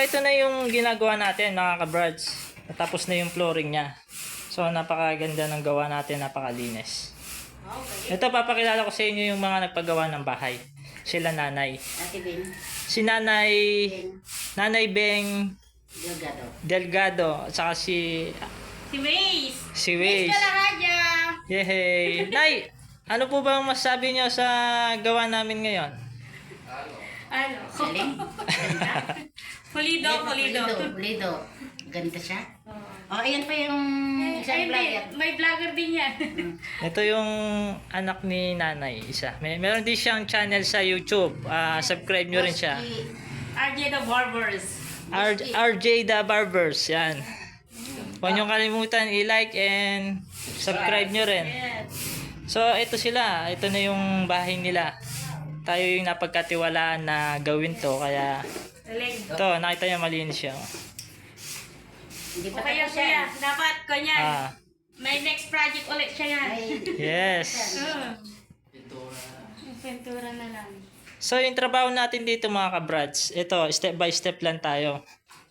ito na yung ginagawa natin mga ka-brads. Natapos na yung flooring niya. So, napakaganda ng gawa natin, napakalinis. Ito, papakilala ko sa inyo yung mga nagpagawa ng bahay. Sila nanay. Ate Ben. Si nanay, Nanay Beng Delgado. Delgado. At saka si Waze. Waze. Kalahaja. Yehey. Nay, ano po ba ang masasabi niyo sa gawa namin ngayon? Ano? Galing. Ganda. Pulido. Pulido. Ganda siya. Oh, ayan pa yung isang vlogger. May vlogger din yan. Ito yung anak ni nanay, isa. Meron din siyang channel sa YouTube. Subscribe nyo rin siya. RJ the Barbers. RJ the Barbers. Yan. Huwag nyo kalimutan i-like and subscribe nyo rin. Yes. So, ito sila. Ito na yung bahay nila. Tayo yung napagkatiwalaan na gawin to. Kaya, Galing. ito, nakita nyo malinis siya. Hindi O pa kaya tapos kuya, yan. dapat kanyan. Ah, May next project ulit siya yan. Ay, yes. Yung pintura na lang. So, yung trabaho natin dito mga ka-brads, ito, step by step lang tayo.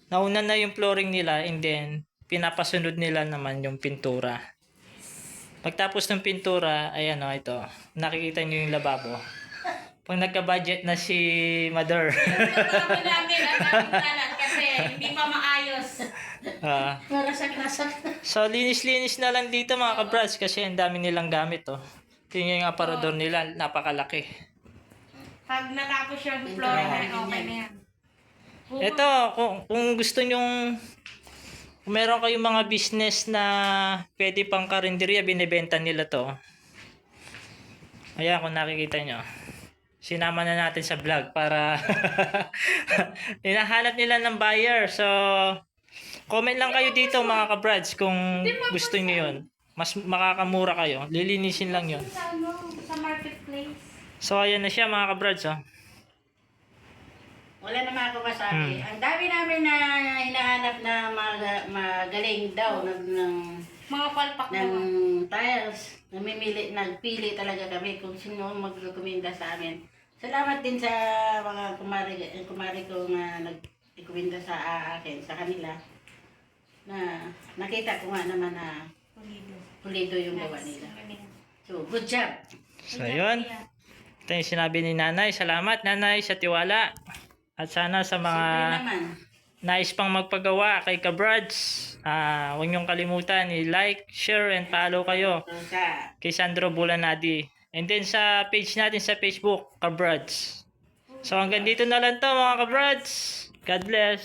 Nauna na yung flooring nila and then, pinapasunod nila naman yung pintura. Pagtapos ng pintura, ayan o, ito. Nakikita nyo yung lababo. Pag nagka-budget na si Mother. Ito namin ang aming talan kasi hindi pa maayos. para sa klasa. So, linis-linis na lang dito mga ka-brads kasi ang dami nilang gamit oh. Tingnan yung aparador nila, napakalaki. Pag natapos yung flooring na okay na yan. Ito, kung gusto nyong, kung meron kayong mga business na pwede pang karinderya, binibenta nila to. Ayan, kung nakikita nyo. Sinama na natin sa vlog para hinahanap nila ng buyer. So, comment lang kayo dito mga ka-brads kung gusto nyo yun. Mas makakamura kayo. Lilinisin lang yun. Sa sa marketplace. So, ayan na siya mga ka-brads. Oh. Wala naman ako masabi. Ang dami namin na hinahanap na magaling daw ng Mga palpak ng naman. tiles. Nagpili talaga kami kung sino mag-recommenda sa amin. Salamat din sa mga kumari ko na nag-recommenda sa akin, sa kanila. Na nakita ko nga naman na pulido yung gawa nila. So, good job. So, yun. Ito yung sinabi ni nanay. Salamat nanay sa tiwala. At sana sa mga Siyempre naman. nais pang magpagawa kay ka-brads, huwag niyong kalimutan i-like, share, and follow kayo So, sa kay Sandro Bulanadi. And then sa page natin sa Facebook, ka-brads. So hanggang dito na lang to mga ka-brads. God bless.